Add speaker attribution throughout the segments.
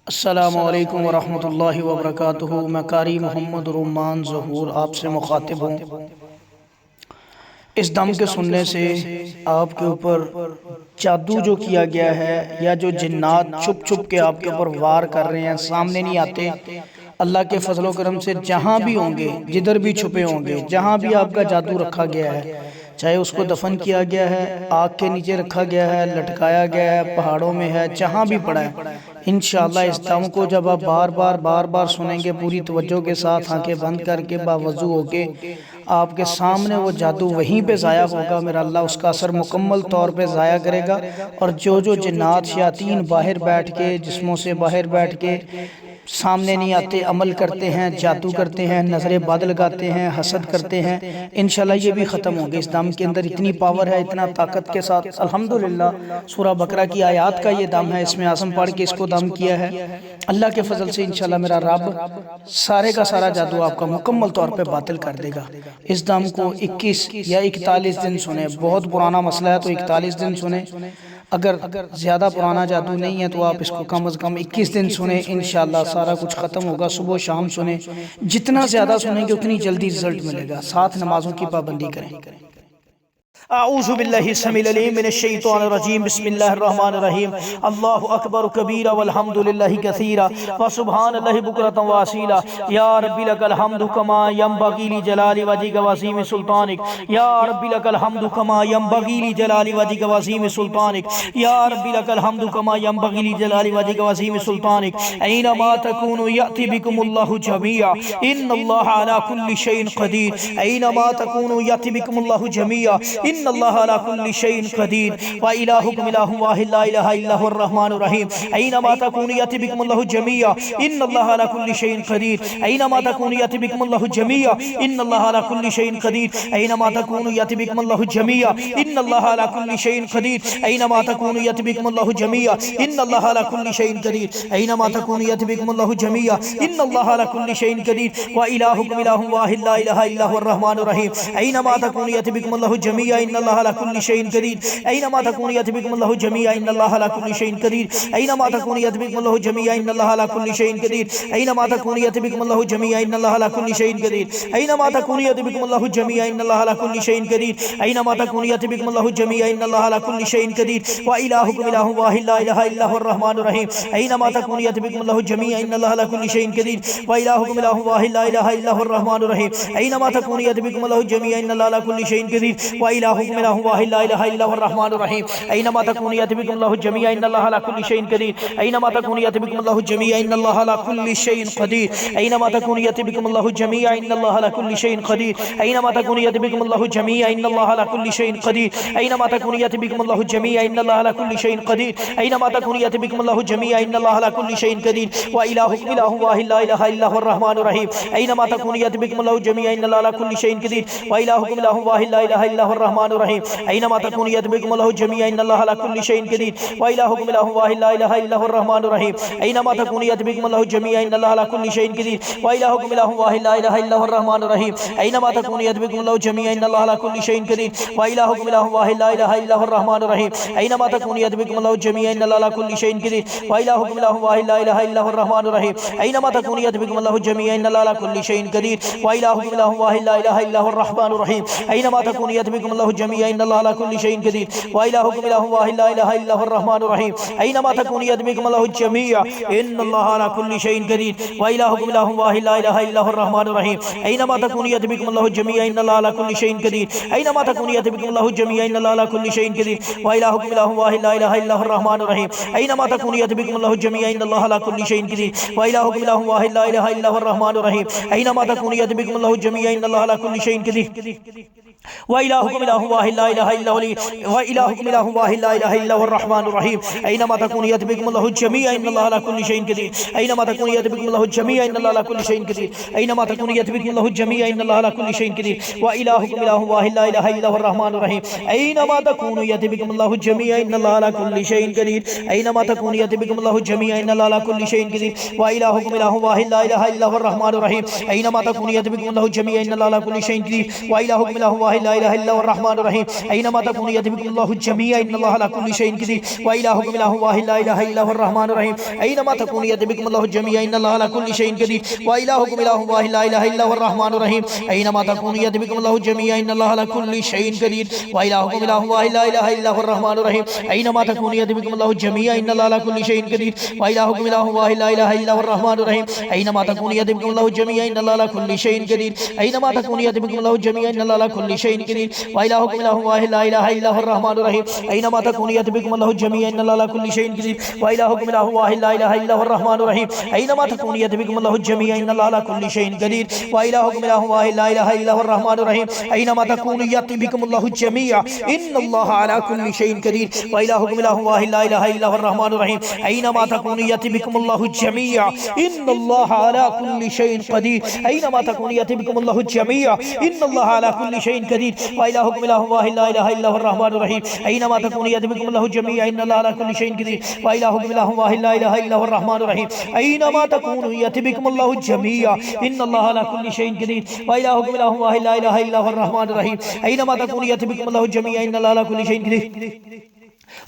Speaker 1: अस्सलामु अलैकुम वरहमतुल्लाहि वबरकातुहू। मैं कारी मोहम्मद रुमान ज़हूर आपसे मुखातिब हूँ। इस दम के सुनने से आपके ऊपर जादू जो किया गया है या जो जिन्नात छुप छुप के आपके ऊपर वार कर रहे हैं, सामने नहीं आते, अल्लाह के फजलो करम से जहाँ भी होंगे, जिधर भी छुपे होंगे, जहाँ भी आपका जादू रखा गया है, चाहे उसको दफन किया गया है, आग के नीचे रखा गया है, लटकाया गया है, पहाड़ों में है, जहाँ भी पड़ा है, इंशाअल्लाह इस दम को जब आप बार बार सुनेंगे पूरी तवज्जो के साथ, आंखें बंद करके बावजू होके, आपके सामने वो जादू वहीं पे ज़ाया होगा। मेरा अल्लाह उसका असर मुकम्मल तौर पे ज़ाया करेगा। और जो जो जिन्नात शयातीन बाहर बैठ के, जिस्मों से बाहर बैठ के सामने नहीं आते, अमल करते हैं, जादू करते हैं, नज़रें बद लगाते हैं, हसद करते हैं, इंशाल्लाह ये भी ख़त्म होंगे। इस दम के अंदर इतनी पावर है, इतना ताकत के साथ। अल्हम्दुलिल्लाह सूरह बकरा की आयत का ये दम है, इसमें आज़म पढ़ के इसको दम किया है। अल्लाह के फजल से इंशाल्लाह मेरा रब सारे का सारा जादू आपका मुकम्मल तौर पे बातिल कर देगा। इस दम को 21 या 41 दिन सुने। बहुत पुराना मसला है तो 41 दिन सुने। अगर ज़्यादा पुराना जादू नहीं है तो आप इसको कम अज़ कम 21 दिन सुने, इंशाल्लाह सारा कुछ ख़त्म होगा। सुबह शाम सुने, जितना ज़्यादा सुनेंगे उतनी जल्दी रिजल्ट मिलेगा। साथ नमाजों की पाबंदी करें।
Speaker 2: अऊज़ु बिल्लाहि समील अलीम मिनश शैतानिर रजीम। बिस्मिल्लाहिर रहमानिर रहीम। अल्लाहु अकबर कबीरा वल्हम्दुलिल्लाहि कसीरा व सुब्हानल्लाहि बुकरतन व असीला। या रब्बी लकल हम्दु कमा यंबगी ली जलाली वजिका व अज़ीम सुल्तानिक। या रब्बी लकल हम्दु कमा यंबगी ली जलाली वजिका व अज़ीम सुल्तानिक। या रब्बी लकल हम्दु कमा यंबगी ली जलाली वजिका व अज़ीम सुल्तानिक। ऐनमा तकूनु यअति बिकुमुल्लाहु जमीआ इन्नल्लाहा अला कुल्लि शैइन क़दीर। ऐनमा तकूनु यअति बिकुमुल्लाहु जमीआ इन्नल्लाहा अला कुल्लि शैइन क़दीर। व इलाहुकुम इलाहुन वाहिद ला इलाहा इल्ला हुवर रहमानुर रहीम। ऐनमा तकूनु यअति बिकुमुल्लाहु जमीआ इन्नल्लाहा अला कुल्लि शैइन क़दीर। ऐनमा तकूनु यअति बिकुमुल्लाहु जमीआ इन्नल्लाहा अला कुल्लि शैइन क़दीर। ऐनमा तकूनु यअति बिकुमुल्लाहु जमीआ इन्नल्लाहा अला कुल्लि शैइन क़दीर। ऐनमा तकूनु यअति बिकुमुल्लाहु जमीआ इन्नल्लाहा अला कुल्लि शैइन क़दीर। ऐनमा तकूनु यअति बिकुमुल्लाहु जमीआ इन्नल्लाहा अला कुल्लि शैइन क़दीर। व इलाहुकुम इलाहुन वाहिद ला इलाहा इल्ला हुवर रहमानुर रहीम। ऐनमा तकूनु यअति बिकुमुल्लाहु जमीआ इन्नल्लाहा अला कुल्लि शैइन क़दीर। ऐनमा तकूनु यअति बिकुमुल्लाहु जमीआ इन्नल्लाहा अला कुल्लि शैइन क़दीर। ऐनमा तकूनु यअति बिकुमुल्लाहु जमीआ इन्नल्लाहा अला कुल्लि शैइन क़दीर। ऐनमा तकूनु यअति बिकुमुल्लाहु जमीआ इन्नल्लाहा अला कुल्लि शैइन क़दीर। ऐनमा तकूनु यअति बिकुमुल्लाहु जमीआ इन्नल्लाहा अला कुल्लि शैइन क़दीर। ऐनमा तकूनु यअति बिकुमुल्लाहु जमीआ इन्नल्लाहा अला कुल्लि शैइन क़दीर। व इलाहुकुम इलाहुन वाहिद ला इलाहा इल्ला हुवर रहमानुर रहीम। ऐनमा तकूनु यअति बिकुमुल्लाहु जमीआ इन्नल्लाहा अला कुल्लि शैइन क़दीर। व इलाहुकुम इलाहुन वाहिद ला इलाहा इल्ला हुवर रहमानुर रहीम। ऐनमा तकूनु यअति बिकुमुल्लाहु जमीआ इन्नल्लाहा अला कुल्लि शैइन क़दीर। व इलाहुकुम इलाहुन वाहिद ला इलाहा इल्ला हुवर रहमानुर रहीम। ऐनमा तकूनु यअति बिकुमुल्लाहु जमीआ इन्नल्लाहा अला कुल्लि शैइन क़दीर। ऐनमा तकूनु यअति बिकुमुल्लाहु जमीआ इन्नल्लाहा अला कुल्लि शैइन क़दीर। ऐनमा तकूनु यअति बिकुमुल्लाहु जमीआ इन्नल्लाहा अला कुल्लि शैइन क़दीर। ऐनमा तकूनु यअति बिकुमुल्लाहु जमीआ इन्नल्लाहा अला कुल्लि शैइन क़दीर। ऐनमा तकूनु यअति बिकुमुल्लाहु जमीआ इन्नल्लाहा अला कुल्लि शैइन क़दीर। ऐनमा तकूनु यअति बिकुमुल्लाहु जमीआ इन्नल्लाहा अला कुल्लि शैइन क़दीर। व इलाहुकुम इलाहुन वाहिद ला इलाहा इल्ला हुवर रहमानुर रहीम। ऐनमा तकूनु यअति बिकुमुल्लाहु जमीआ इन्नल्लाहा अला कुल्लि शैइन क़दीर। व इलाहुकुम इलाहुन वाहिद ला इलाहा इल्ला हुवर रहमानुर रहीम। ऐनमा तकूनु यअति बिकुमुल्लाहु जमीआ इन्नल्लाहा अला कुल्लि शैइन क़दीर। व इलाहुकुम इलाहुन वाहिद ला इलाहा इल्ला हुवर रहमानुर रहीम। ऐनमा तकूनु यअति बिकुमुल्लाहु जमीआ इन्नल्लाहा अला कुल्लि शैइन क़दीर। व इलाहुकुम इलाहुन वाहिद ला इलाहा इल्ला हुवर रहमानुर रहीम। ऐनमा तकूनु यअति बिकुमुल्लाहु जमीआ इन्नल्लाहा अला कुल्लि शैइन क़दीर। व इलाहुकुम इलाहुन वाहिद ला इलाहा इल्ला हुवर रहमानुर रहीम। ऐनमा तकूनु यअति बिकुमुल्लाहु जमीआ इन्नल्लाहा अला कुल्लि शैइन क़दीर। व इलाहुकुम इलाहुन वाहिद ला इलाहा इल्ला हुवर रहमानुर रहीम। ऐनमा तकूनु यअति बिकुमुल्लाहु जमीआ इन्नल्लाहा अला कुल्लि शैइन क़दीर। व इलाहुकुम इलाहुन वाहिद ला इलाहा इल्ला हुवर रहमानुर रहीम। ऐनमा तकूनु यअति बिकुमुल्लाहु जमीआ इन्नल्लाहा अला कुल्लि शैइन क़दीर। व इलाहुकुम इलाहुन वाहिद ला इलाहा इल्ला हुवर रहमानुर रहीम। ऐनमा तकूनु यअति बिकुमुल्लाहु जमीआ इन्नल्लाहा अला कुल्लि शैइन क़दीर। व इलाहुकुम इलाहुन वाहिद ला इलाहा इल्ला हुवर रहमानुर रहीम। ऐनमा तकूनु यअति बिकुमुल्लाहु जमीआ इन्नल्लाहा अला कुल्लि शैइन क़दीर। ऐनमा तकूनु यअति बिकुमुल्लाहु जमीआ इन्नल्लाहा अला कुल्लि शैइन क़दीर। व इलाहुकुम इलाहुन वाहिद ला इलाहा इल्ला हुवर रहमानुर रहीम। ऐनमा तकूनु यअति बिकुमुल्लाहु जमीआ इन्नल्लाहा अला कुल्लि शैइन क़दीर। व इलाहुकुम इलाहुन वाहिद ला इलाहा इल्ला हुवर रहमानुर रहीम। ऐनमा तकूनु यअति बिकुमुल्लाहु जमीआ इन्नल्लाहा अला कुल्लि शैइन क़दीर। व इलाहुकुम इलाहुन वाहिद ला इलाहा इल्ला व इलाहुकुम इलाहुन वाहिद ला इलाहा इल्ला हुवर रहमानुर रहीम। ऐनमा तकूनु यअति बिकुमुल्लाहु जमीआ इन्नल्लाहा अला कुल्लि शैइन क़दीर। ऐनमा तकूनु यअति बिकुमुल्लाहु जमीआ इन्नल्लाहा अला कुल्लि शैइन क़दीर। ऐनमा तकूनु यअति बिकुमुल्लाहु जमीआ इन्नल्लाहा अला कुल्लि शैइन क़दीर। व इलाहुकुम इलाहुन वाहिद ला इलाहा इल्ला हुवर रहमानुर रहीम। ऐनमा तकूनु यअति बिकुमुल्लाहु जमीआ इन्नल्लाहा अला कुल्लि शैइन क़दीर। ऐनमा तकूनु यअति बिकुमुल्लाहु जमीआ इन्नल्लाहा अला कुल्लि शैइन क़दीर। व इलाहुकुम इलाहुन वाहिद ला इलाहा इल्ला हुवर रहमानुर रहीम। ऐनमा तकूनु यअति बिकुमुल्लाहु जमीआ इन्नल्लाहा अला कुल्लि शैइन क़दीर। व इलाहुकुम इलाहुन वाहिद ला इलाहा इल्ला हुवर रहमानुर الرحمن الرحيم أينما تكونوا يأتي بكم الله جميعا إن الله على كل شيء قدير وإلهكم إله واحد لا إله إلا هو الرحمن الرحيم أينما تكونوا يأتي بكم الله جميعا إن الله على كل شيء قدير وإلهكم إله واحد لا إله إلا هو الرحمن الرحيم أينما تكونوا يأتي بكم الله جميعا إن الله على كل شيء قدير وإلهكم إله واحد لا إله إلا هو الرحمن الرحيم أينما تكونوا يأتي بكم الله جميعا إن الله على كل شيء قدير وإلهكم إله واحد لا إله إلا هو الرحمن الرحيم أينما تكونوا يأتي بكم الله جميعا إن الله على كل شيء قدير أينما تكونوا يأتي بكم الله جميعا إن الله على كل شيء قدير وإلهكم إله واحد لا إله إلا هو الرحمن الرحيم أينما تكونوا يأتي بكم الله جميعا إن الله على كل شيء قدير وإلهكم إله واحد لا إله إلا هو الرحمن الرحيم أينما تكونوا يأتي بكم الله جميعا إن الله على كل شيء قدير وإلهكم إله واحد لا إله إلا هو الرحمن الرحيم أينما تكونوا يأتي بكم الله جميعا إن الله على كل شيء قدير وإلهكم إله واحد لا إله إلا هو الرحمن الرحيم أينما تكونوا يأتي بكم الله جميعا إن الله على كل شيء قدير أينما تكونوا يأتي بكم الله جميعا إن الله على كل شيء قدير وإلهكم إله واحد لا إله إلا هو الرحمن الرحيم أينما تكونوا يأتي بكم الله جميعا إن الله على كل شيء قدير وإلهكم إله واحد لا إله إلا هو الرحمن الرحيم أينما تكونوا يأتي بكم الله جميعا إن الله على كل شيء قدير وإلهكم إله واحد لا إله إلا هو الرحمن الرحيم أينما تكونوا يأتي بكم الله جميعا إن الله على كل شيء قدير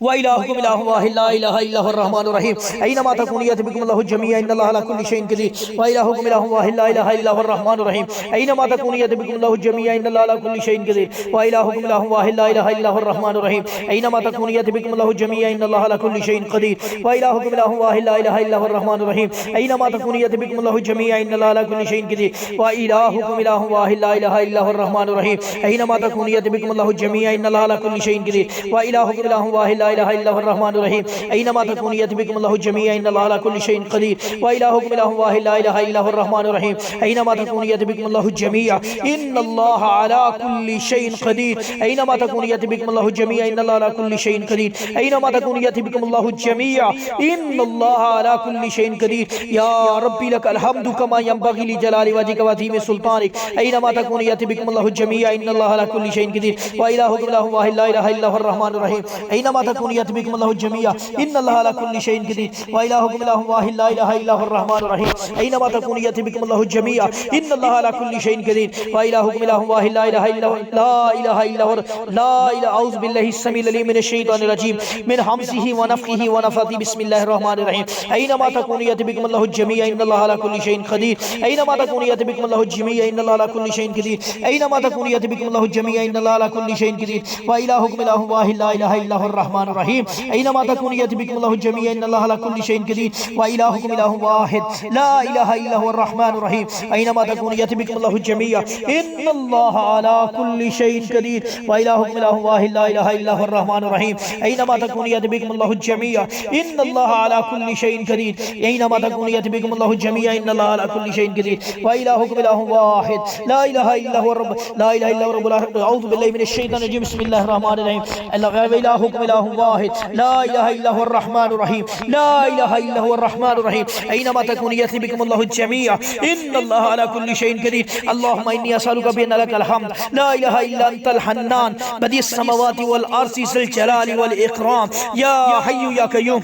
Speaker 2: وإلهكم إله واحد لا إله إلا هو الرحمن الرحيم أينما تكونوا يأتي بكم الله جميعا إن الله على كل شيء قدير وإلهكم إله واحد لا إله إلا هو الرحمن الرحيم أينما تكونوا يأتي بكم الله جميعا إن الله على كل شيء قدير وإلهكم إله واحد لا إله إلا هو الرحمن الرحيم أينما تكونوا يأتي بكم الله جميعا إن الله على كل شيء قدير وإلهكم إله واحد لا إله إلا هو الرحمن الرحيم أينما تكونوا يأتي بكم الله جميعا إن الله على كل شيء قدير وإلهكم إله واحد لا إله إلا هو الرحمن الرحيم أينما تكونوا يأتي بكم الله جميعا إن الله على كل شيء قدير وإلهكم إله واحد لا إله إلا هو الرحمن الرحيم أينما تكونوا يأتي بكم الله جميعا إن الله على كل شيء قدير وإلهكم إله واحد لا إله إلا هو الرحمن الرحيم أينما تكونوا يأتي بكم الله جميعا إن الله على كل شيء قدير أينما تكونوا يأتي بكم الله جميعا إن الله على كل شيء قدير أينما تكونوا يأتي بكم الله جميعا إن الله على كل شيء قدير يا ربي لك الحمد كما ينبغي لجلال وجهك وعظيم سلطانك أينما تكونوا يأتي بكم الله جميعا إن الله على كل شيء قدير وإلهكم إله واحد لا إله إلا هو الرحمن الرحيم أينما تكونوا يأتي بكم الله جميعا إن الله على كل شيء قدير وإلهكم إله واحد لا إله إلا هو الرحمن الرحيم أينما تكونوا يأتي بكم الله جميعا إن الله على كل شيء قدير وإلهكم إله واحد لا إله إلا هو لا إله إلا هو لا إله أعوذ بالله السميع العليم من الشيطان الرجيم من همزه ونفخه ونفثه بسم الله الرحمن الرحيم أينما تكونوا يأتي بكم الله جميعا إن الله على كل شيء قدير أينما تكونوا يأتي بكم الله جميعا إن الله على كل شيء قدير أينما تكونوا يأتي بكم الله جميعا إن الله على كل شيء قدير وإلهكم إله واحد لا إله إلا هو الرحمن الرحيم أينما تكونوا يأتي بكم الله جميعا إن الله على كل شيء قدير وإلهكم إله واحد لا إله إلا هو الرحمن الرحيم أينما تكونوا يأتي بكم الله جميعا إن الله على كل شيء قدير وإلهكم إله واحد لا إله إلا هو الرحمن الرحيم أينما تكونوا يأتي بكم الله جميعا إن الله على كل شيء قدير أينما تكونوا يأتي بكم الله جميعا إن الله على كل شيء قدير وإلهكم إله واحد لا إله إلا هو الرب لا إله إلا هو رب العالمين أعوذ بالله من الشيطان الرجيم بسم الله الرحمن الرحيم إلهكم إله واحد لا إله إلا هو الرحمن الرحيم لا إله إلا هو الرحمن الرحيم أينما تكونوا يأتي بكم الله جميعا إن الله على كل شيء قدير اللهم إني أسألك بأن لك الحمد لا إله إلا أنت الحنان بديع السماوات والأرض ذو الجلال والإكرام يا حي يا قيوم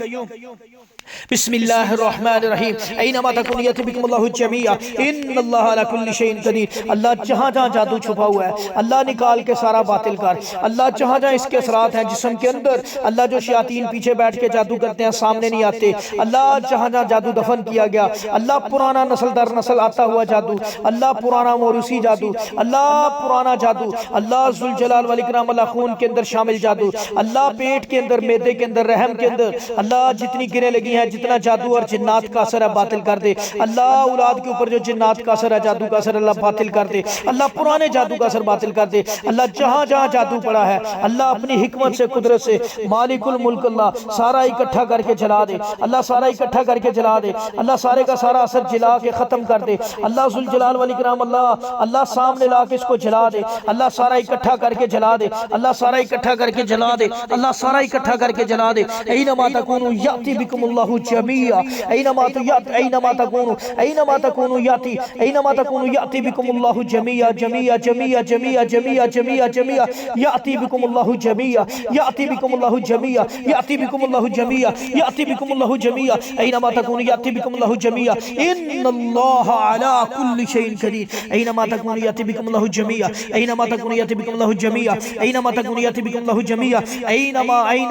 Speaker 2: بسم الله الرحمن الرحيم أينما تكونوا يأتي بكم الله جميعا إن الله على كل شيء قدير अल्लाह जहाँ जहाँ जादू छुपा हुआ है अल्लाह निकाल के सारा बातिल कर अल्लाह जहाँ जहाँ इसके असरात हैं जिस्म के अंदर अल्लाह जो शयातीन पीछे बैठ के जादू करते हैं सामने नहीं आते अल्लाह जहाँ जहाँ जादू दफन किया गया अल्लाह पुराना नस्ल दर नस्ल आता हुआ जादू अल्लाह पुराना मोरूसी जादू अल्लाह पुराना जादू अल्लाह जुल जलाल वल इकराम अल्लाह खून के अंदर शामिल जादू अल्लाह पेट के अंदर मैदे के अंदर रहम के अंदर अल्लाह जितनी गिरें लगी हैं जितना जादू और जिन्नात का असर है बातिल कर दे अल्लाह औलाद के ऊपर जो जिन्नात का असर है जादू का असर अल्लाह बातिल कर दे अल्लाह पुराने जादू का असर बातिल कर दे अल्लाह जहाँ जहाँ जादू पड़ा है अल्लाह अपनी हिकमत से कुदरत से मालिकुल मुल्क अल्लाह सारा इकट्ठा करके जला दे अल्लाह सारा इकट्ठा करके जला दे अल्लाह सारे का सारा असर जला के ख़त्म कर दे अल्लाह जुल जलाल वल इकराम अल्लाह सामने ला के इसको जला दे अल्लाह सारा इकट्ठा करके जला दे अल्लाह सारा इकट्ठा करके जला दे अल्लाह सारा इकट्ठा करके जला दे ऐनमा तकूनु याति बिकुमुल्लाहु बिकुमुल्लाहु जमीआ ऐनमा तकूनु याती ऐनमा तकूनु याती बिकुमुल्लाहु जमीआ जमीआ जमीआ जमीआ जमीआ जमीआ जमीआ याती बिकुमुल्लाहु जमीआ याती बिकुमुल्लाहु जमीआ याती बिकुमुल्लाहु जमीआ याती बिकुमुल्लाहु जमीआ ऐनमा तकूनु याती बिकुमुल्लाहु जमीआ इन्नल्लाह अला कुल्लि शैइन कदीर ऐनमा तकूनु याती बिकुमुल्लाहु जमीआ ऐनमा तकूनु याती बिकुमुल्लाहु जमीआ ऐनमा तकूनु याती बिकुमुल्लाहु जमीआ ऐनमा तकूनु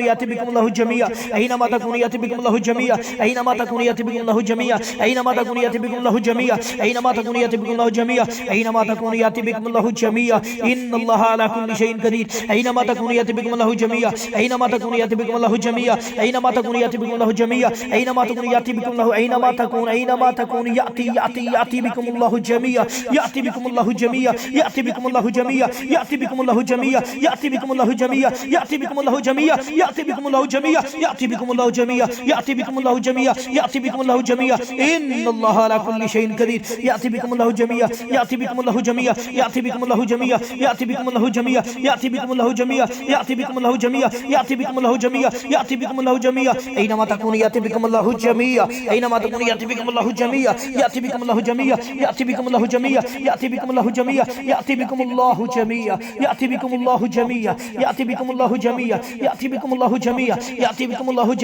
Speaker 2: याती बिकुमुल्लाहु जमीआ ऐनमा तकूनु याती बिकुमुल्लाहु जमीआ ऐनमा तकूनु याती बिकुमुल्लाहु जमीआ ऐनमा तकूनु याती बिकुमुल्लाहु जमीआ ऐनमा तकूनु याती बिकुमुल्लाहु जमीआ ऐनमा तकूनु याती बिकुमुल्लाहु जमीआ इन्नल्लाह अला कुल्लि शैइन कदीर ऐनमा तकूनु याती बिकुमुल्लाहु जमीआ ऐनमा तकूनु याती बिकुमुल्लाहु जमीआ ऐनमा तकूनु याती बिकुमुल्लाहु जमीआ ऐनमा तकूनु याती बिकुमुल्लाहु ऐनमा तकूनु याती बिकुमुल्लाहु जमीआ याती बिकुमुल्लाहु जमीआ याती बिकुमुल्लाहु जमीआ याती बिकुमुल्लाहु जमीआ याती बिकुमुल्लाहु जमीआ याती बिकुमुल्लाहु जमीआ याती बिकुमुल्लाहु जमीआ याती बिकुमुल्लाहु जमीआ याती बिकुमुल्लाहु जमीआ याती बिकुमुल्लाहु जमीआ इन्नल्लाह अला कुल्लि शैइन कदीर याती बिकुमुल्लाहु जमीआ याती बिकुमुल्लाहु जमीआ याती बिकुमुल्लाहु जमीआ याती बिकुमुल्लाहु जमीआ याती बिकुमुल्लाहु जमीआ याती बिकुमुल्लाहु जमीआ याती बिकुमुल्लाहु जमीआ याती बिकुमुल्लाहु जमीआ ऐनमा तकूनु याती बिकुमुल्लाहु जमीआ ऐनमा तकूनु याती बिकुमुल्लाहु जमीआ याती बिकुमुल्लाहु जमीआ याती बिकुमुल्लाहु जमीआ याती बिकुमुल्लाहु जमीआ याती बिकुमुल्लाहु जमीआ याती बिकुमुल्लाहु जमीआ याती बिकुमुल्लाहु जमीआ याती बिकुमुल्लाहु जमीआ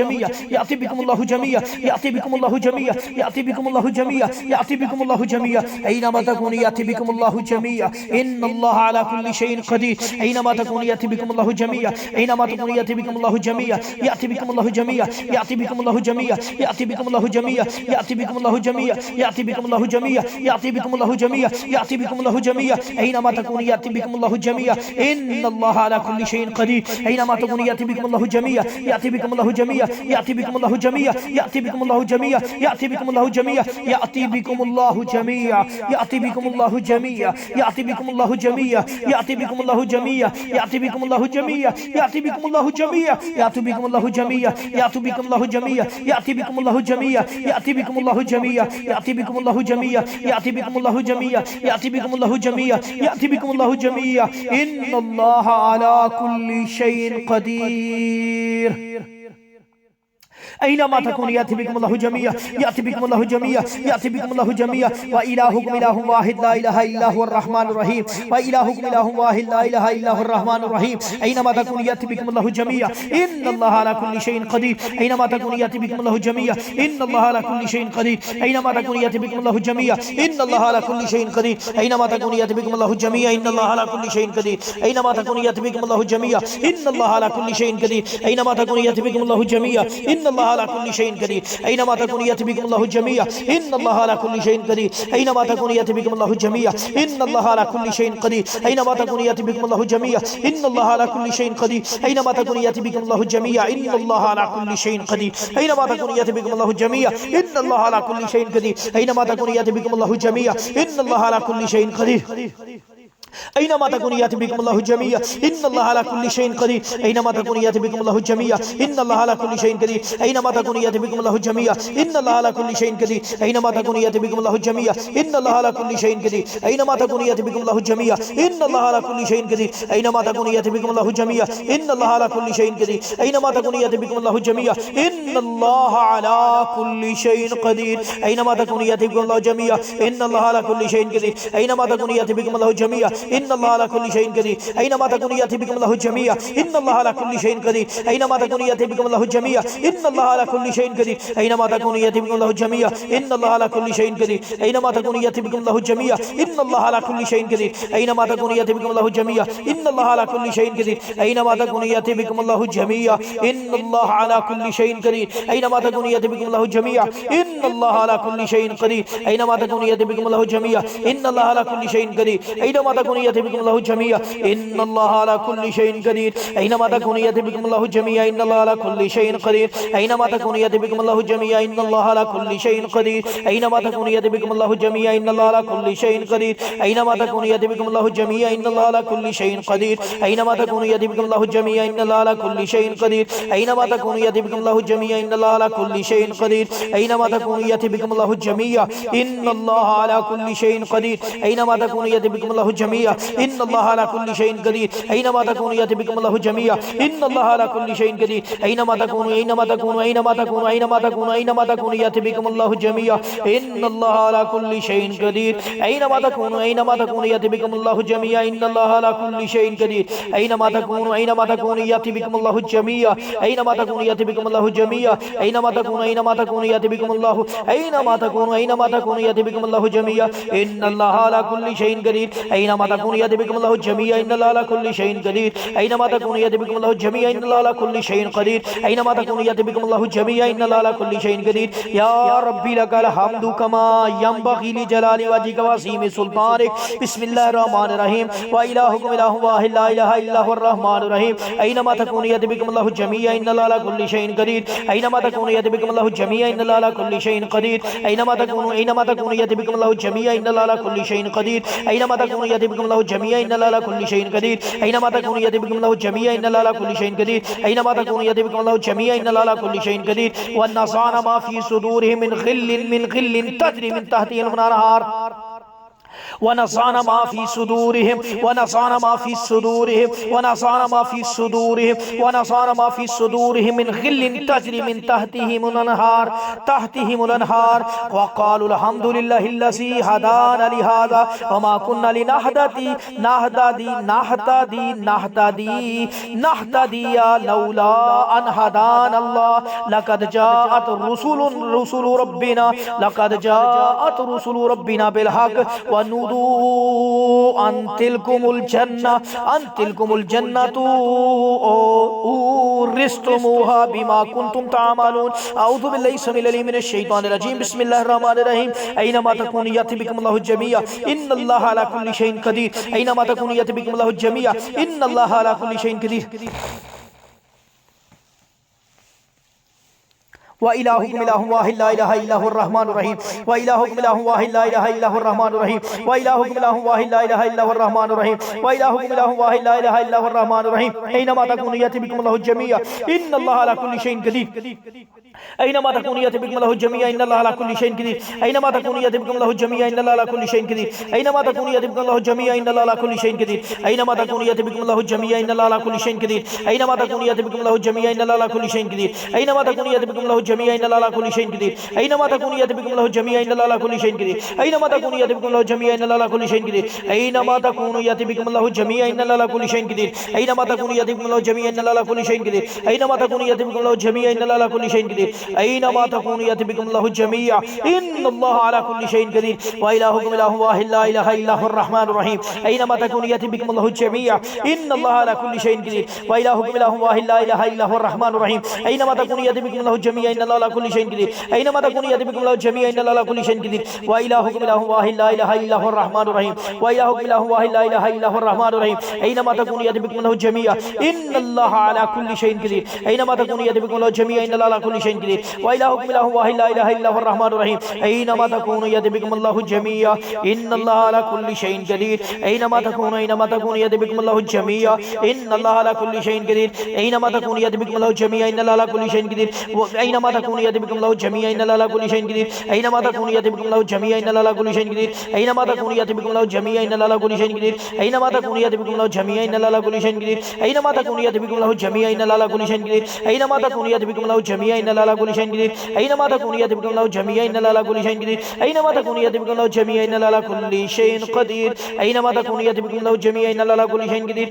Speaker 2: याती बिकुमुल्लाहु जमीआ याती बिकुमुल्लाहु जमीआ याती बिकुमुल्लाहु जमीआ याती बिकुमुल्लाहु जमीआ याती बिकुमुल्लाहु जमीआ ऐनमा तकूनु याती बिकुमुल्लाहु जमीआ इन्नल्लाह अला कुल्लि शैइन कदीर ऐनमा तकूनु याती बिकुमुल्लाहु जमीआ ऐनमा तकूनु याती बिकुमुल्लाहु जमीआ याती बिकुमुल्लाहु जमीआ याती बिकुमुल्लाहु जमीआ याती बिकुमुल्लाहु जमीआ याती बिकुमुल्लाहु जमीआ याती बिकुमुल्लाहु जमीआ याती बिकुमुल्लाहु जमीआ याती बिकुमुल्लाहु जमीआ ऐनमा तकूनु याती बिकुमुल्लाहु जमीआ इन्नल्लाह अला कुल्लि शैइन कदीर ऐनमा तकूनु याती बिकुमुल्लाहु जमीआ याती बिकुमुल्लाहु जमीआ याती बिकुमुल्लाहु जमीआ याती बिकुमुल्लाहु जमीआ याती बिकुमुल्लाहु जमीआ याती बिकुमुल्लाहु जमीआ याती बिकुमुल्लाहु जमीआ याती बिकुमुल्लाहु जमीआ याती बिकुमुल्लाहु जमीआ याती बिकुमुल्लाहु जमीआ याती बिकुमुल्लाहु जमीआ याती बिकुमुल्लाहु जमीआ याती बिकुमुल्लाहु जमीआ याती बिकुमुल्लाहु जमीआ याती बिकुमुल्लाहु जमीआ याती बिकुमुल्लाहु जमीआ याती बिकुमुल्लाहु जमीआ याती बिकुमुल्लाहु जमीआ याती बिकुमुल्लाहु जमीआ इन्नल्लाह अला कुल्लि शैइन कदीर ऐनमा तकूनु याती बिकुमुल्लाहु जमीआ याती बिकुमुल्लाहु जमीआ याती बिकुमुल्लाहु जमीआ व इलाहुकुम इलाहुन वाहिद ला इलाहा इल्ला हुवर रहमानुर रहीम व इलाहुकुम इलाहुन वाहिद ला इलाहा इल्ला हुवर रहमानुर रहीम ऐनमा तकूनु याती बिकुमुल्लाहु जमीआ इन्नल्लाह अला कुल्लि शैइन कदीर ऐनमा तकूनु याती बिकुमुल्लाहु जमीआ इन्नल्लाह अला कुल्लि शैइन कदीर ऐनमा तकूनु याती बिकुमुल्लाहु जमीआ इन्नल्लाह अला कुल्लि शैइन कदीर ऐनमा तकूनु याती बिकुमुल्लाहु जमीआ इन्नल्लाह अला कुल्लि शैइन कदीर ऐनमा तकूनु याती बिकुमुल्लाहु जमीआ इन्नल्लाह अला कुल्लि शैइन कदीर ऐनमा तकूनु याती बिकुमुल्लाहु जमीआ इन्नल्लाह अला कुल्लि शैइन कदीर ऐनमा तकूनु याती बिकुमुल्लाहु जमीआ इन्नल्लाह अला कुल्लि शैइन कदीर ऐनमा तकूनु याती बिकुमुल्लाहु जमीआ इन्नल्लाह अला कुल्लि शैइन कदीर ऐनमा तकूनु याती बिकुमुल्लाहु जमीआ इन्नल्लाह अला कुल्लि शैइन कदीर ऐनमा तकूनु याती बिकुमुल्लाहु जमीआ इन्नल्लाह अला कुल्लि शैइन कदीर ऐनमा तकूनु याती बिकुमुल्लाहु जमीआ इन्नल्लाह अला कुल्लि शैइन कदीर ऐनमा तकूनु याती बिकुमुल्लाहु जमीआ इन्नल्लाह अला कुल्लि शैइन कदीर ऐनमा तकूनु याती बिकुमुल्लाहु जमीआ इन्नल्लाह अला कुल्लि शैइन कदीर ऐनमा तकूनु याती बिकुमुल्लाहु जमीआ इन्नल्लाह अला कुल्लि शैइन कदीर ऐनमा तकूनु याती बिकुमुल्लाहु जमीआ इन्नल्लाह अला कुल्लि शैइन कदीर ऐनमा तकूनु याती बिकुमुल्लाहु जमीआ इन्नल्लाह अला कुल्लि शैइन कदीर ऐनमा तकूनु याती बिकुमुल्लाहु जमीआ इन्नल्लाह अला कुल्लि शैइन कदीर ऐनमा तकूनु याती बिकुमुल्लाहु जमीआ इन्नल्लाह अला कुल्लि शैइन कदीर ऐनमा तकूनु याती बिकुमुल्लाहु जमीआ इन्नल्लाह अला कुल्लि शैइन कदीर ऐनमा तकूनु याती बिकुमुल्लाहु जमीआ इन्नल्लाह अला कुल्लि शैइन कदीर ऐनमा तकूनु याती बिकुमुल्लाहु जमीआ इन्नल्लाह अला कुल्लि शैइन कदीर ऐनमा तकूनु याती बिकुमुल्लाहु जमीआ इन्नल्लाह अला कुल्लि शैइन कदीर ऐनमा तकूनु याती बिकुमुल्लाहु जमीआ इन्नल्लाह अला कुल्लि शैइन कदीर ऐनमा तकूनु याती बिकुमुल्लाहु जमीआ इन्नल्लाह अला कुल्लि शैइन कदीर ऐनमा तकूनु याती बिकुमुल्लाहु जमीआ इन्नल्लाह अला कुल्लि शैइन कदीर ऐनमा तकूनु याती बिकुमुल्लाहु जमीआ इन्नल्लाह अला कुल्लि शैइन कदीर ऐनमा तकूनु याती बिकुमुल्लाहु जमीआ इन्नल्लाह अला कुल्लि शैइन कदीर ऐनमा तकूनु याती बिकुमुल्लाहु जमीआ इन्नल्लाह अला कुल्लि शैइन कदीर ऐनमा तकूनु याती बिकुमुल्लाहु जमीआ इन्नल्लाह अला कुल्लि शैइन कदीर ऐनमा तकूनु याती बिकुमुल्लाहु जमीआ इन्नल्लाह अला कुल्लि शैइन कदीर ऐनमा तकूनु याती बिकुमुल्लाहु जमीआ इन्नल्लाह अला कुल्लि शैइन कदीर ऐनमा तकूनु याती बिकुमुल्लाहु जमीआ इन्नल्लाह अला कुल्लि शैइन कदीर ऐनमा तकूनु याती बिकुमुल्लाहु जमीआ इन्नल्लाह अला कुल्लि शैइन कदीर ऐनमा तकूनु याती बिकुमुल्लाहु जमीआ इन्नल्लाह अला कुल्लि शैइन कदीर ऐनमा तकूनु याती बिकुमुल्लाहु जमीआ इन्नल्लाह अला कुल्लि शैइन कदीर ऐनमा तकूनु याती बिकुमुल्लाहु जमीआ इन्नल्लाह अला कुल्लि शैइन कदीर ऐनमा तकूनु याती बिकुमुल्लाहु जमीआ इन्नल्लाह अला कुल्लि शैइन कदीर ऐनमा तकूनु याती बिकुमुल्लाहु जमीआ जमीया इन्नल्लाह अला कुल्ली शैइन कदीर ऐनमा तकूनु याति बिकुमुल्लाहु जमीया इन्नल्लाह अला कुल्ली शैइन कदीर ऐनमा तकूनु ऐनमा तकूनु ऐनमा तकूनु ऐनमा तकूनु ऐनमा तकूनु याति बिकुमुल्लाहु जमीया इन्नल्लाह अला कुल्ली शैइन कदीर ऐनमा तकूनु याति बिकुमुल्लाहु जमीया इन्नल्लाह अला कुल्ली शैइन कदीर ऐनमा तकूनु याति बिकुमुल्लाहु जमीया ऐनमा तकूनु याति बिकुमुल्लाहु जमीया ऐनमा तकूनु याति बिकुमुल्लाहु याति बिकुमुल्लाहु जमीया इन्नल्लाह अला कुल्ली शैइन कदीर ऐनमा तकूनु याति बिकुमुल्लाहु जमीया इन्नल्लाह अला कुल्ली शैइन कदीर ऐनमा तकूनु याति बिकुमुल्लाहु जमीया इन्नल्लाह अला कुल्ली शैइन कदीर ऐनमा तकूनु याति बिकुमुल्लाहु जमीया इन्नल्लाह अला कुल्ली शैइन कदीर या रब्बी लकल हम्दु कमा यंबगी लिजलाली वजहिका व अज़ीमी सुल्तानिक बिस्मिल्लाहिर रहमानिर रहीम व इलाहुकुम इलाहुन वाहिद ला इलाहा इल्ला हुवर रहमानुर रहीम ऐनमा तकूनु याति बिकुमुल्लाहु जमीया इन्नल्लाह अला कुल्ली शैइन कदीर ऐनमा तकूनु याति बिकुमुल्लाहु जमीया इन्नल्लाह अला कुल्ली शैइन कदीर ऐनमा तकूनु याति बिकुमुल्लाहु जमीया इन्नल्लाह अला कुल्ली शैइन कदीर ऐनमा तकूनु याति बिकुमुल्लाहु जमीया इन्नल्लाह अला कुल्ली शैइन कदीर ऐनमा तकूनु याति बिकुमुल्लाहु जमीया इन्नल्लाह अला कुल्ली शैइन कदीर ऐनमा तकूनु याति बिकुमुल्लाहु जमीया इन्नल्लाह अला कुल्ली शैइन कदीर व नज़अना मा फी सुदूरिहिम मिन ग़िल्लिन तजरी मिन तहतिहिल अनहार ونصانا ما في صدورهم ونصانا ما في صدورهم ونصانا ما في صدورهم ونصانا ما في صدورهم من غل تجري من تحتهم الأنهار وقالوا الحمد لله الذي هدانا لهذا وما كنا نهتدي لولا أن هدانا الله لقد جاءت رسل ربنا بالحق ونودوا أن تلكم الجنة أورثتموها بما كنتم تعملون أعوذ بالله السميع العليم من الشيطان الرجيم بسم الله الرحمن الرحيم أينما تكونوا يأتي بكم الله جميعا إن الله على كل شيء قدير أينما تكونوا يأتي بكم الله جميعا إن الله على كل شيء قدير وإلهكم إله واحد لا إله إلا هو الرحمن الرحيم وإلهكم إله واحد لا إله إلا هو الرحمن الرحيم وإلهكم إله واحد لا إله إلا هو الرحمن الرحيم وإلهكم إله واحد لا إله إلا هو الرحمن الرحيم أينما تكونوا يأتي بكم الله جميعا إن الله على كل شيء قدير أينما تكونوا يأتي بكم الله جميعا إن الله على كل شيء قدير أينما تكونوا يأتي بكم الله جميعا إن الله على كل شيء قدير أينما تكونوا يأتي بكم الله جميعا إن الله على كل شيء قدير أينما تكونوا يأتي بكم الله جميعا إن الله على كل شيء قدير أينما تكونوا يأتي بكم الله جميعا إن الله على كل شيء قدير أينما تكونوا يأتي بكم الله جميعا إن الله على كل شيء قدير أينما تكونوا يأتي بكم الله جميعا إن الله على كل شيء قدير أينما تكونوا يأتي بكم الله جميعا إن الله على كل شيء قدير أينما تكونوا يأتي بكم الله جميعا إن الله على كل شيء قدير أينما تكونوا يأتي بكم الله جميعا إن الله على كل شيء قدير أينما تكونوا يأتي بكم الله جميعا إن الله على كل شيء قدير أينما تكونوا يأتي بكم الله جميعا إن الله على كل شيء قدير وإلهكم إله واحد لا إله إلا هو الرحمن الرحيم أينما تكونوا يأتي بكم الله جميعا إن الله على كل شيء قدير وإلهكم إله واحد لا إله إلا هو الرحمن الرحيم أينما تكونوا يأتي بكم الله جميعا إن الله على كل شيء قدير أينما تكونوا يأتي بكم الله جميعا إن الله على كل شيء قدير وإلهكم إله واحد لا إله إلا هو الرحمن الرحيم وإلهكم إله واحد لا إله إلا هو الرحمن الرحيم أينما تكونوا يأتي بكم الله جميعا إن الله على كل شيء قدير أينما تكونوا يأتي بكم الله جميعا إن الله على كل شيء قدير وإلهكم إله واحد لا إله إلا هو الرحمن الرحيم أينما تكونوا يأتي بكم الله جميعا إن الله على كل شيء قدير أينما تكونوا يأتي بكم الله جميعا إن الله على كل شيء قدير أينما تكونوا يأتي بكم الله جميعا إن الله على كل شيء قدير أينما تكونوا يأتي بكم الله جميعا إن الله على كل شيء قدير أينما تكونوا يأتي بكم الله جميعا إن الله على كل شيء قدير أينما تكونوا يأتي بكم الله جميعا إن الله على كل شيء قدير أينما تكونوا يأتي بكم الله جميعا إن الله على كل شيء قدير أينما تكونوا يأتي بكم الله جميعا إن الله على كل شيء قدير أينما تكونوا يأتي بكم الله جميعا إن الله على كل شيء قدير أينما تكونوا يأتي بكم الله جميعا إن الله على كل شيء قدير أينما تكونوا يأتي بكم الله جميعا إن الله على كل شيء قدير أينما تكونوا يأتي بكم الله جميعا إن الله على كل شيء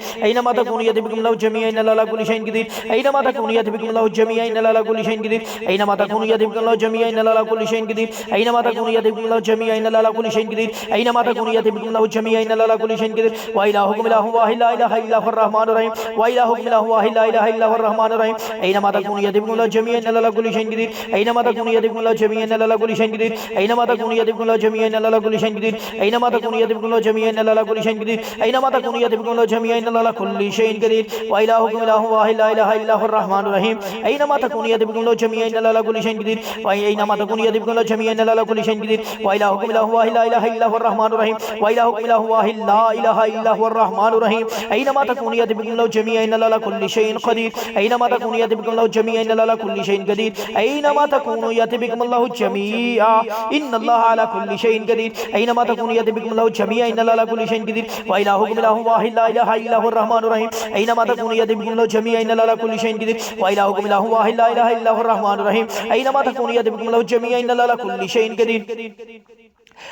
Speaker 2: قدير أينما تكونوا يأتي بكم الله جميعا إن الله على كل شيء قدير أينما تكونوا يأتي بكم الله جميعا إن الله على كل شيء قدير أينما تكونوا يأتي بكم الله جميعا إن الله على كل شيء قدير أينما تكونوا يأتي بكم الله جميعا إن الله على كل شيء قدير أينما تكونوا يأتي بكم الله جميعا إن الله على كل شيء قدير وإلهكم إله واحد لا إله إلا هو الرحمن الرحيم وإلهكم إله واحد لا إله إلا هو الرحمن الرحيم أينما تكونوا يأتي بكم الله جميعا إن الله على كل شيء قدير أينما تكونوا يأتي بكم الله جميعا إن الله على كل شيء قدير أينما تكونوا يأتي بكم الله جميعا إن الله على كل شيء قدير أينما تكونوا يأتي بكم الله جميعا إن الله على كل شيء قدير أينما تكونوا يأتي بكم الله جميعا إن الله على كل شيء قدير وإلهكم إله واحد لا إله إلا هو الرحمن الرحيم أينما تكونوا يأتي بكم الله جميعا إن الله على كل شيء قدير وأينما تكونوا يأتي بكم الله جميعا إن الله على كل شيء قدير وإلهكم إله واحد لا إله إلا هو الرحمن الرحيم وإلهكم إله واحد لا إله إلا هو الرحمن الرحيم أينما تكونوا يأتي بكم الله جميعا إن الله على كل شيء قدير أينما تكونوا يأتي بكم الله جميعا إن الله على كل شيء قدير أينما تكونوا يأتي بكم الله جميعا إن الله على كل شيء قدير أينما تكونوا يأتي بكم الله جميعا إن الله على كل شيء قدير وإلهكم إله واحد لا إله إلا هو الرحمن الرحيم أينما تكونوا يأتي بكم الله جميعا إن الله على كل شيء قدير وإلهكم إله واحد لا إله إلا هو الرحمن الرحيم أينما تكونوا يأتي بكم الله جميعا إن الله على كل شيء قدير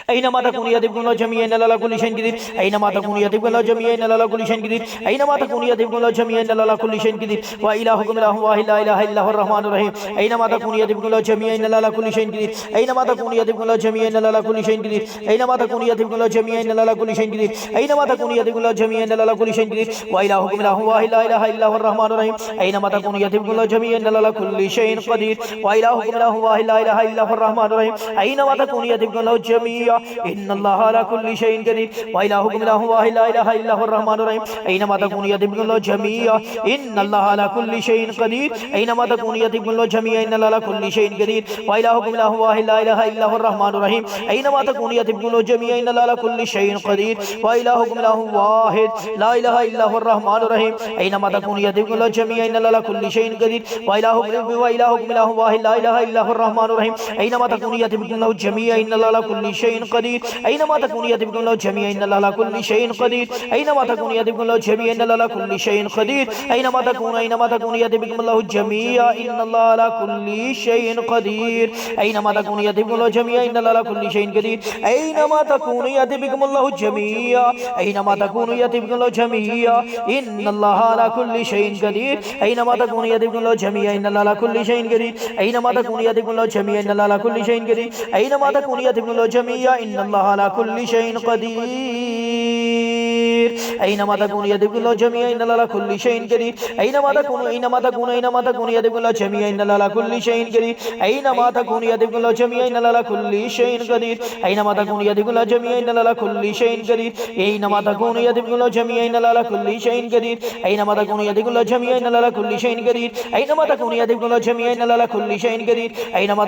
Speaker 2: أينما تكونوا يأتي بكم الله جميعا إن الله على كل شيء قدير أينما تكونوا يأتي بكم الله جميعا إن الله على كل شيء قدير أينما تكونوا يأتي بكم الله جميعا إن الله على كل شيء قدير وإلهكم إله واحد لا إله إلا هو الرحمن الرحيم أينما تكونوا يأتي بكم الله جميعا إن الله على كل شيء قدير أينما تكونوا يأتي بكم الله جميعا إن الله على كل شيء قدير أينما تكونوا يأتي بكم الله جميعا إن الله على كل شيء قدير أينما تكونوا يأتي بكم الله جميعا إن الله على كل شيء قدير وإلهكم إله واحد لا إله إلا هو الرحمن الرحيم أينما تكونوا يأتي بكم الله جميعا إن الله على كل شيء قدير وإلهكم إله واحد لا إله إلا هو الرحمن الرحيم أينما تكونوا يأتي بكم الله جميعا إن الله على كل شيء قدير وإلهكم إله واحد لا إله إلا هو الرحمن الرحيم أينما تكونوا يأتي بكم الله جميعا إن الله على كل شيء قدير أينما تكونوا يأتي بكم الله جميعا إن الله على كل شيء قدير وإلهكم إله واحد لا إله إلا هو الرحمن الرحيم أينما تكونوا يأتي بكم الله جميعا إن الله على كل شيء قدير وإلهكم إله واحد لا إله إلا هو الرحمن الرحيم أينما تكونوا يأتي بكم الله جميعا إن الله على كل شيء قدير وإلهكم إله واحد لا إله إلا هو الرحمن الرحيم أينما تكونوا يأتي بكم الله جميعا إن الله على كل شيء قدير أينما تكونوا يأتي بكم الله جميعا إن الله على كل شيء قدير أينما تكونوا يأتي بكم الله جميعا إن الله على كل شيء قدير أينما تكونوا يأتي بكم الله جميعا إن الله على كل شيء قدير أينما تكونوا يأتي بكم الله جميعا إن الله على كل شيء قدير أينما تكونوا يأتي بكم الله جميعا أينما تكونوا يأتي بكم الله جميعا إن الله على كل شيء قدير أينما تكونوا يأتي بكم الله جميعا إن الله على كل شيء قدير أينما تكونوا يأتي بكم الله جميعا إن الله على كل شيء قدير أينما تكونوا يأتي بكم الله جميعا إن الله على كل شيء قدير أينما تكونوا يأتي بكم الله جميعا إن الله على كل شيء قدير أينما تكونوا يأتي بكم الله جميعا إن الله على كل شيء قدير أينما تكونوا يأتي بكم الله جميعا إن الله على كل شيء قدير أينما تكونوا يأتي بكم الله جميعا إن الله على كل شيء قدير أينما تكونوا يأتي بكم الله جميعا إن الله على كل شيء قدير أينما تكونوا يأتي بكم الله جميعا إن الله على كل شيء قدير أينما تكونوا يأتي بكم الله جميعا إن الله على كل شيء قدير أينما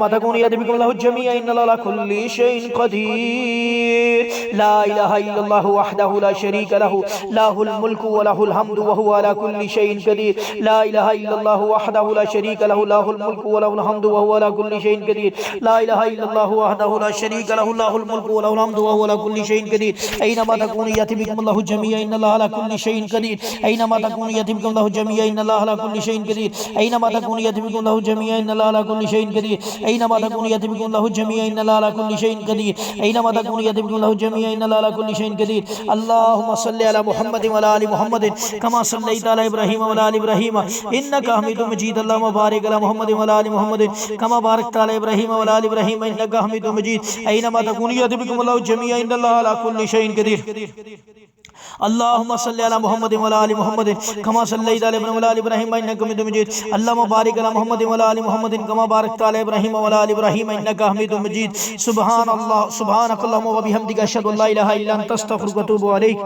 Speaker 2: تكونوا يأتي بكم الله جميعا إن الله على كل شيء قدير لا إله إلا الله وحده لا شريك له له الملك وله الحمد وهو على كل شيء قدير لا إله إلا الله وحده لا شريك له له الملك وله الحمد وهو على كل شيء قدير لا إله إلا الله وحده لا شريك له له الملك وله الحمد وهو على كل شيء قدير أينما تكونوا يأتي بكم الله جميعا إن الله على كل شيء قدير أينما تكونوا يأتي بكم الله جميعا إن الله على كل شيء قدير أينما تكونوا يأتي بكم الله جميعا إن الله على كل شيء قدير أينما تكونوا يأتي بكم الله جميعا إن الله على كل شيء قدير أينما تكونوا يأتي بكم الله جميعا إن الله على كل شيء قدير اللهم صل على محمد وعلى آل محمد كما صليت على إبراهيم وعلى آل إبراهيم إنك حميد مجيد اللهم بارك على محمد وعلى آل محمد كما باركت على إبراهيم وعلى آل إبراهيم إنك حميد مجيد أينما تكونوا يأتي بكم الله جميعا إن الله على كل شيء قدير اللهم صل على محمد وعلى آل محمد كما صليت على إبراهيم وعلى آل إبراهيم إنك حميد مجيد اللهم بارك على محمد وعلى آل محمد كما باركت على إبراهيم وعلى آل إبراهيم إنك حميد مجيد سبحان الله سبحانك اللهم وبحمدك أشهد أن لا إله إلا أنت أستغفرك وأتوب إليك